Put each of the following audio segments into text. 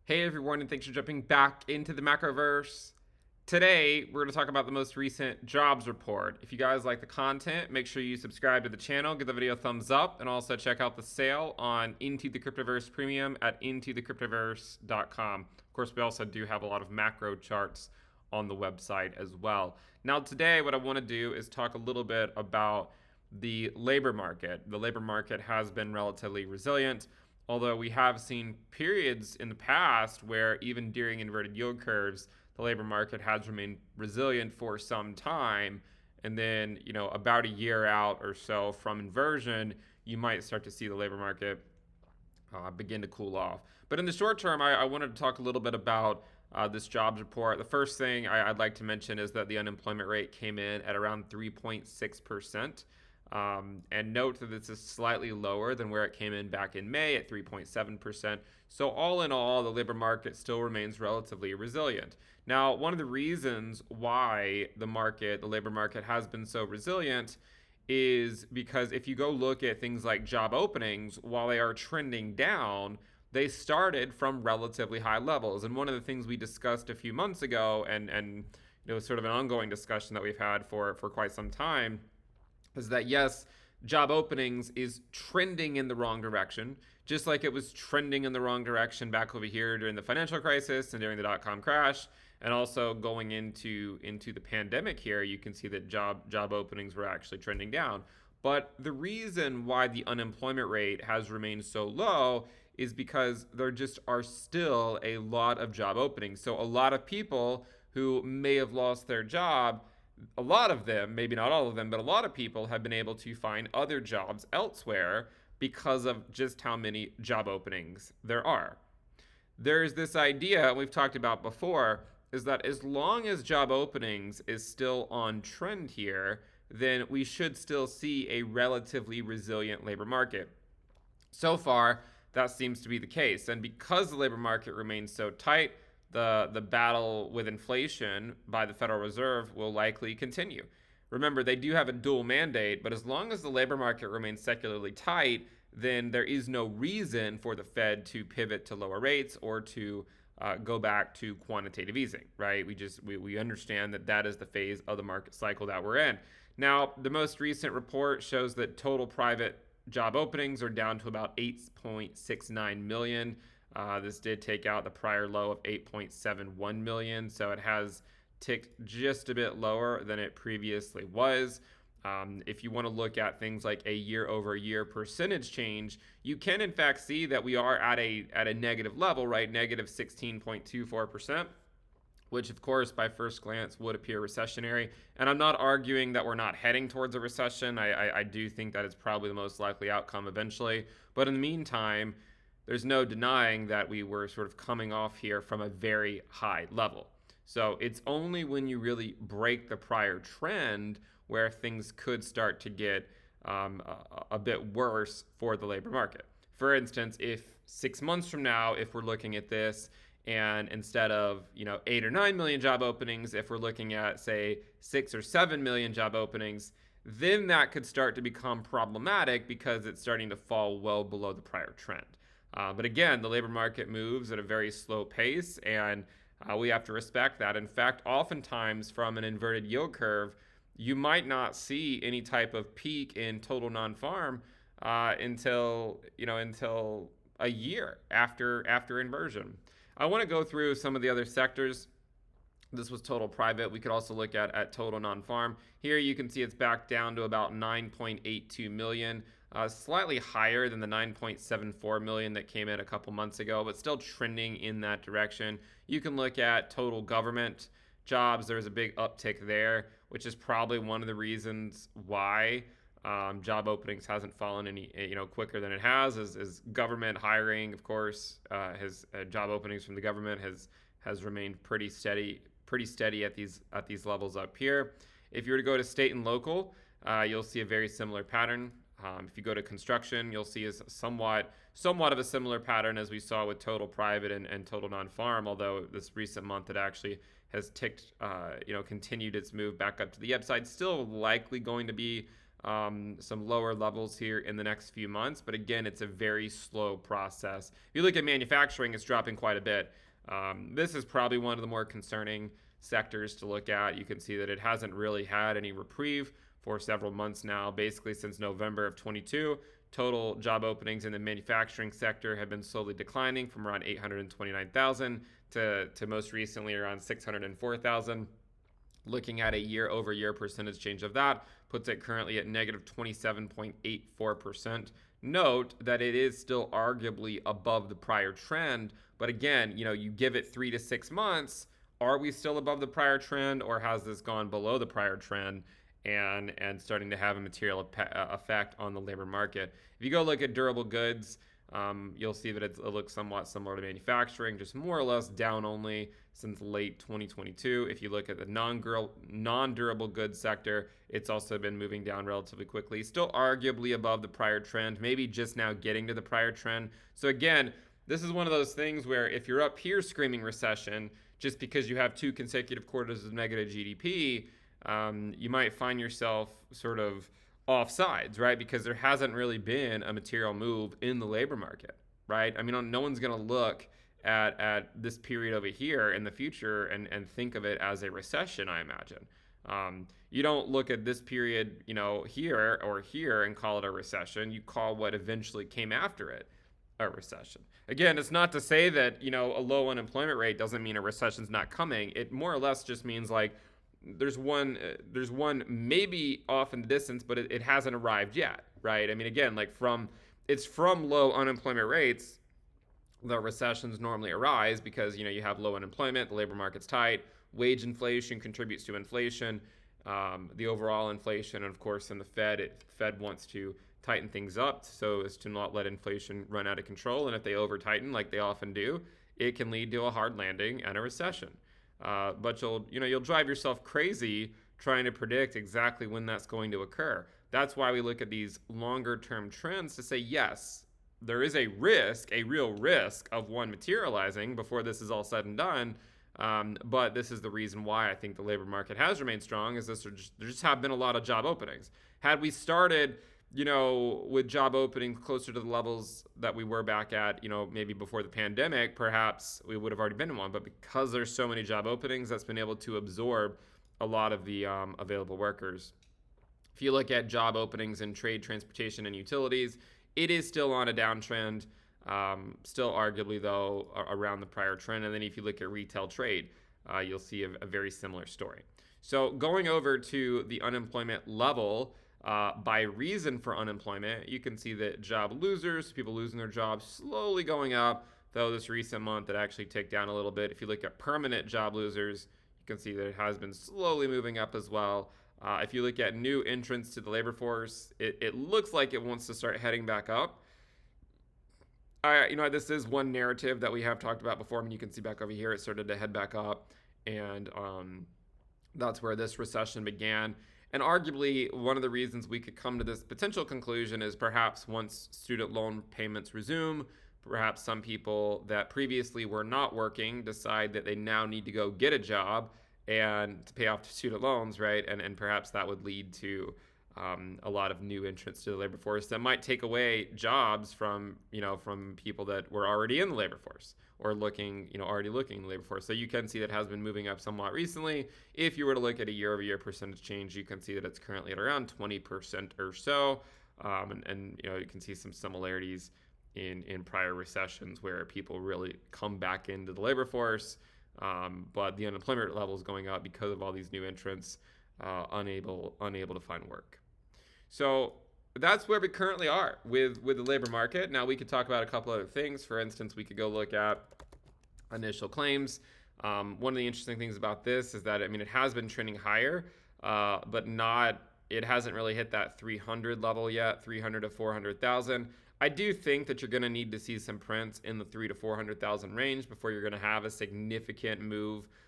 Hey everyone, and thanks for jumping back into the Macroverse. Today, we're going to talk about the most recent jobs report. If you guys like the content, make sure you subscribe to the channel, give the video a thumbs up, and also check out the sale on Into the Cryptoverse Premium at intothecryptoverse.com. Of course, we also do have a lot of macro charts on the website as well. Now, today, what I want to do is talk a little bit about the labor market. The labor market has been relatively resilient, although we have seen periods in the past where even during inverted yield curves, the labor market has remained resilient for some time. And then, about a year out or so from inversion, you might start to see the labor market begin to cool off. But in the short term, I wanted to talk a little bit about this jobs report. The first thing I'd like to mention is that the unemployment rate came in at around 3.6%. And note that this is slightly lower than where it came in back in May at 3.7%. So, all in all, the labor market still remains relatively resilient. Now, one of the reasons why the labor market has been so resilient is because if you go look at things like job openings, while they are trending down, they started from relatively high levels. And one of the things we discussed a few months ago, and sort of an ongoing discussion that we've had for quite some time, is that yes, job openings is trending in the wrong direction, just like it was trending in the wrong direction back over here during the financial crisis and during the dot-com crash, and also going into the pandemic here. You can see that job openings were actually trending down. But the reason why the unemployment rate has remained so low is because there just are still a lot of job openings. So a lot of people who may have lost their job, a lot of them, maybe not all of them, but a lot of people have been able to find other jobs elsewhere because of just how many job openings there are. There's this idea we've talked about before, is that as long as job openings is still on trend here, then we should still see a relatively resilient labor market. So far, that seems to be the case. And because the labor market remains so tight, the battle with inflation by the Federal Reserve will likely continue. Remember, they do have a dual mandate, but as long as the labor market remains secularly tight, then there is no reason for the Fed to pivot to lower rates or to go back to quantitative easing, right? We understand that that is the phase of the market cycle that we're in. Now, the most recent report shows that total private job openings are down to about 8.69 million. This did take out the prior low of 8.71 million, so it has ticked just a bit lower than it previously was. If you want to look at things like a year-over-year percentage change, you can in fact see that we are at a negative level, right? Negative 16.24%. Which of course by first glance would appear recessionary. And I'm not arguing that we're not heading towards a recession. I do think that it's probably the most likely outcome eventually. But in the meantime, there's no denying that we were sort of coming off here from a very high level. So it's only when you really break the prior trend where things could start to get a bit worse for the labor market. For instance, if 6 months from now, if we're looking at this, and instead of 8 or 9 million job openings, if we're looking at say 6 or 7 million job openings, then that could start to become problematic because it's starting to fall well below the prior trend. But again, the labor market moves at a very slow pace, and we have to respect that. In fact, oftentimes from an inverted yield curve, you might not see any type of peak in total non-farm until a year after inversion. I want to go through some of the other sectors. This was total private. We could also look at total non-farm. Here you can see it's back down to about 9.82 million, slightly higher than the 9.74 million that came in a couple months ago, but still trending in that direction. You can look at total government jobs. There's a big uptick there, which is probably one of the reasons why job openings hasn't fallen any quicker than it has. Is government hiring, of course, has job openings from the government has remained pretty steady at these levels up here. If you were to go to state and local, you'll see a very similar pattern. If you go to construction, you'll see is somewhat of a similar pattern as we saw with total private and total non-farm, although this recent month it actually has continued its move back up to the upside. Still likely going to be some lower levels here in the next few months. But again, it's a very slow process. If you look at manufacturing, it's dropping quite a bit. This is probably one of the more concerning sectors to look at. You can see that it hasn't really had any reprieve for several months now, basically since November of 22. Total job openings in the manufacturing sector have been slowly declining from around 829,000 to most recently around 604,000. Looking at a year-over-year percentage change of that puts it currently at negative 27.84%. Note that it is still arguably above the prior trend, but again, you give it 3 to 6 months. Are we still above the prior trend, or has this gone below the prior trend and starting to have a material effect on the labor market? If you go look at durable goods, you'll see that it looks somewhat similar to manufacturing, just more or less down only since late 2022. If you look at the non-durable goods sector, it's also been moving down relatively quickly, still arguably above the prior trend, maybe just now getting to the prior trend. So again, this is one of those things where if you're up here screaming recession just because you have 2 consecutive quarters of negative GDP, you might find yourself sort of off sides, right? Because there hasn't really been a material move in the labor market, right? I mean, no one's going to look at this period over here in the future and think of it as a recession, I imagine. You don't look at this period, here or here and call it a recession. You call what eventually came after it a recession. Again, it's not to say that, a low unemployment rate doesn't mean a recession's not coming. It more or less just means like, there's one maybe off in the distance, but it hasn't arrived yet, right? I mean, again, it's from low unemployment rates that recessions normally arise because, you have low unemployment, the labor market's tight, wage inflation contributes to inflation, the overall inflation, and of course, in the Fed wants to tighten things up so as to not let inflation run out of control. And if they over tighten like they often do, it can lead to a hard landing and a recession. But you'll drive yourself crazy trying to predict exactly when that's going to occur. That's why we look at these longer term trends to say, yes, there is a real risk of one materializing before this is all said and done. But this is the reason why I think the labor market has remained strong, is there just have been a lot of job openings. Had we started, with job openings closer to the levels that we were back at, maybe before the pandemic, perhaps we would have already been in one. But because there's so many job openings, that's been able to absorb a lot of the available workers. If you look at job openings in trade, transportation, and utilities, it is still on a downtrend, still arguably, though, around the prior trend. And then if you look at retail trade, you'll see a very similar story. So going over to the unemployment level, by reason for unemployment, you can see that job losers, people losing their jobs, slowly going up, though this recent month it actually ticked down a little bit. If you look at permanent job losers, you can see that it has been slowly moving up as well. If you look at new entrants to the labor force, it looks like it wants to start heading back up. This is one narrative that we have talked about before. I mean, you can see back over here, it started to head back up, and that's where this recession began. And arguably, one of the reasons we could come to this potential conclusion is perhaps once student loan payments resume, perhaps some people that previously were not working decide that they now need to go get a job and to pay off student loans, right? And perhaps that would lead to a lot of new entrants to the labor force that might take away jobs from people that were already in the labor force or already looking in the labor force. So you can see that has been moving up somewhat recently. If you were to look at a year-over-year percentage change, you can see that it's currently at around 20% or so. And you can see some similarities in prior recessions where people really come back into the labor force, but the unemployment level is going up because of all these new entrants unable to find work. So that's where we currently are with the labor market. Now we could talk about a couple other things. For instance, we could go look at initial claims. One of the interesting things about this is that, it has been trending higher, but it hasn't really hit that 300 level yet, 300 to 400,000. I do think that you're going to need to see some prints in the 300 to 400,000 range before you're going to have a significant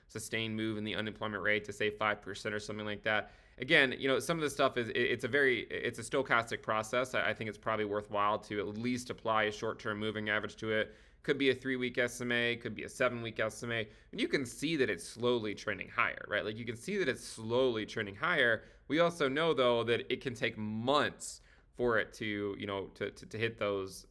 sustained move in the unemployment rate to say 5% or something like that. Again, some of this stuff it's a stochastic process. I think it's probably worthwhile to at least apply a short-term moving average to it, Could be a 3-week SMA, could be a 7-week SMA, and you can see that it's slowly trending higher, right? Like you can see that it's slowly trending higher. We also know though that it can take months for it to, to hit those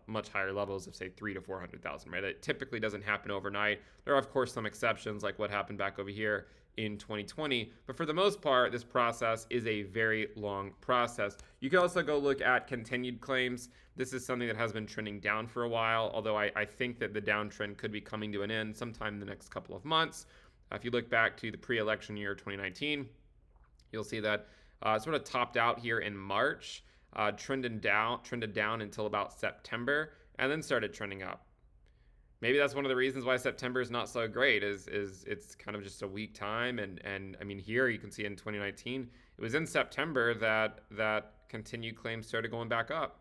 much higher levels of say 300 to 400,000, right? It typically doesn't happen overnight. There are of course some exceptions, like what happened back over here in 2020, but for the most part, this process is a very long process. You can also go look at continued claims. This is something that has been trending down for a while, although I think that the downtrend could be coming to an end sometime in the next couple of months. If you look back to the pre-election year 2019, you'll see that sort of topped out here in March, trended down until about September, and then started trending up. Maybe that's one of the reasons why September is not so great, is it's kind of just a weak time. And I mean, here you can see in 2019, it was in September that continued claims started going back up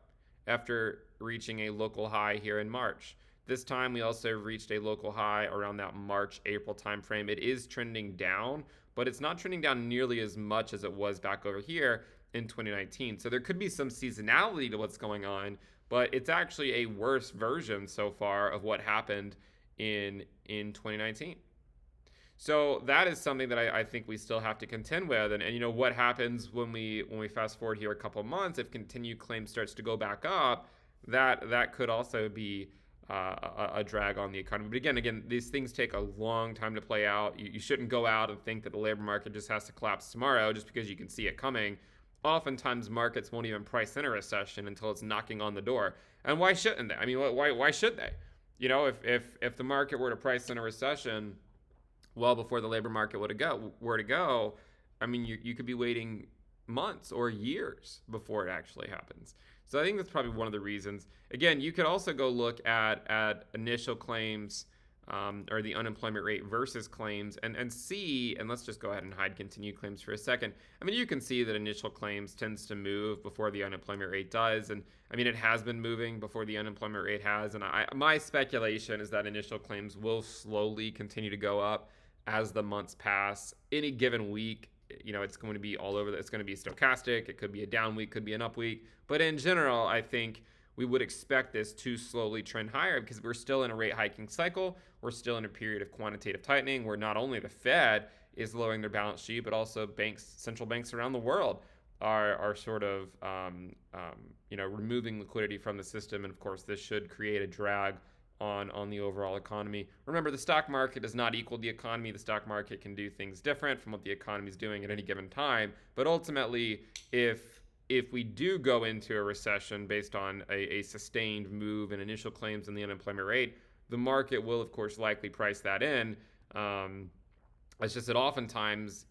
after reaching a local high here in March. This time we also reached a local high around that March-April timeframe. It is trending down, but it's not trending down nearly as much as it was back over here in 2019. So there could be some seasonality to what's going on, but it's actually a worse version so far of what happened in 2019. So that is something that I think we still have to contend with. And what happens when we fast forward here a couple months, if continued claims starts to go back up, that could also be a drag on the economy. But again, these things take a long time to play out. You shouldn't go out and think that the labor market just has to collapse tomorrow just because you can see it coming. Oftentimes markets won't even price in a recession until it's knocking on the door. And why shouldn't they? I mean, why should they? If the market were to price in a recession well before the labor market were to go, I mean, you could be waiting months or years before it actually happens. So I think that's probably one of the reasons. Again, you could also go look at initial claims or the unemployment rate versus claims and see, and let's just go ahead and hide continued claims for a second. I mean, you can see that initial claims tends to move before the unemployment rate does. And I mean, it has been moving before the unemployment rate has. And my speculation is that initial claims will slowly continue to go up as the months pass. Any given week, it's going to be all over. It's going to be stochastic. It could be a down week, could be an up week. But in general, I think we would expect this to slowly trend higher because we're still in a rate hiking cycle. We're still in a period of quantitative tightening where not only the Fed is lowering their balance sheet, but also central banks around the world are sort of removing liquidity from the system. And of course, this should create a drag on the overall economy. Remember, the stock market does not equal the economy. The stock market can do things different from what the economy is doing at any given time. But ultimately, if we do go into a recession based on a sustained move in initial claims and the unemployment rate, the market will, of course, likely price that in. It's just that oftentimes,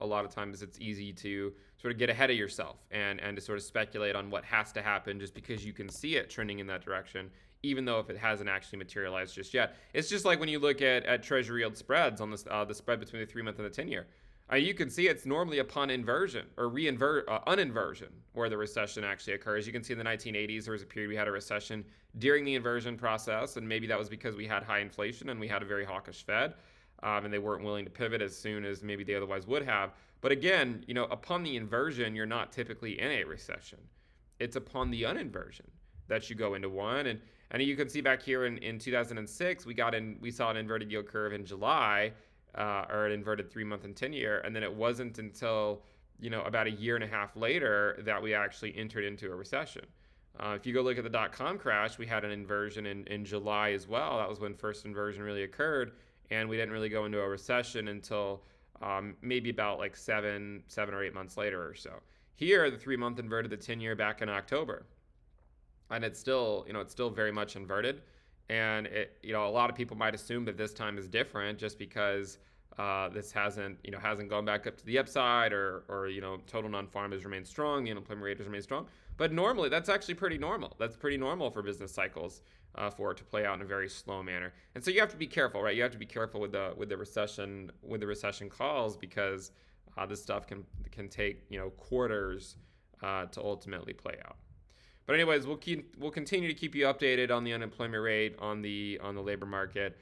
a lot of times it's easy to sort of get ahead of yourself and to sort of speculate on what has to happen just because you can see it trending in that direction, even though if it hasn't actually materialized just yet. It's just like when you look at Treasury yield spreads on the spread between the 3-month and the 10-year. You can see it's normally upon inversion or uninversion where the recession actually occurs. You can see in the 1980s, there was a period we had a recession during the inversion process, and maybe that was because we had high inflation and we had a very hawkish Fed, and they weren't willing to pivot as soon as maybe they otherwise would have. But again, upon the inversion, you're not typically in a recession. It's upon the uninversion that you go into one. And you can see back here in 2006, we saw an inverted yield curve in July, or an inverted 3-month and 10-year, and then it wasn't until about a year and a half later that we actually entered into a recession. If you go look at the dot-com crash, we had an inversion in July as well. That was when first inversion really occurred, and we didn't really go into a recession until maybe about like 7 or 8 months later or so. Here, the 3-month inverted the 10-year back in October, and it's still very much inverted. And a lot of people might assume that this time is different just because this hasn't gone back up to the upside, or total non-farm has remained strong, the unemployment rate has remained strong. But normally, that's actually pretty normal. That's pretty normal for business cycles for it to play out in a very slow manner. And so you have to be careful, right? You have to be careful with the recession calls because this stuff can take quarters to ultimately play out. But anyways, we'll continue to keep you updated on the unemployment rate, on the labor market.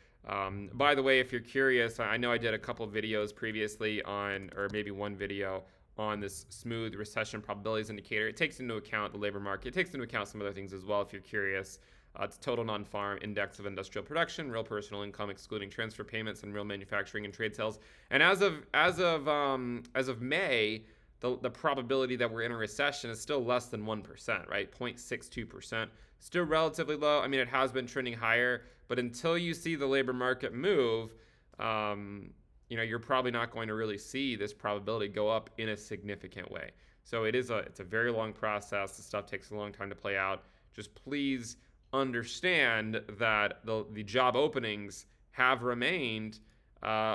By the way, if you're curious, I know I did a couple of videos previously or maybe one video on this smooth recession probabilities indicator. It takes into account the labor market. It takes into account some other things as well if you're curious. It's total non-farm index of industrial production, real personal income excluding transfer payments, and real manufacturing and trade sales. And as of May, the probability that we're in a recession is still less than 1%, right? 0.62%. Still relatively low. I mean, it has been trending higher, but until you see the labor market move, you're probably not going to really see this probability go up in a significant way. So it's a very long process. The stuff takes a long time to play out. Just please understand that the job openings have remained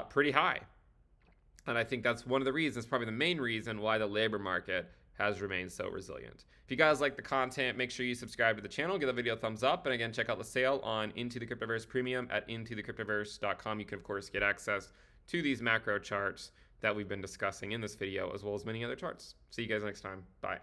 pretty high. And I think that's one of the reasons, probably the main reason, why the labor market has remained so resilient. If you guys like the content, make sure you subscribe to the channel, give the video a thumbs up, and again, check out the sale on Into the Cryptoverse Premium at intothecryptoverse.com. You can, of course, get access to these macro charts that we've been discussing in this video, as well as many other charts. See you guys next time. Bye.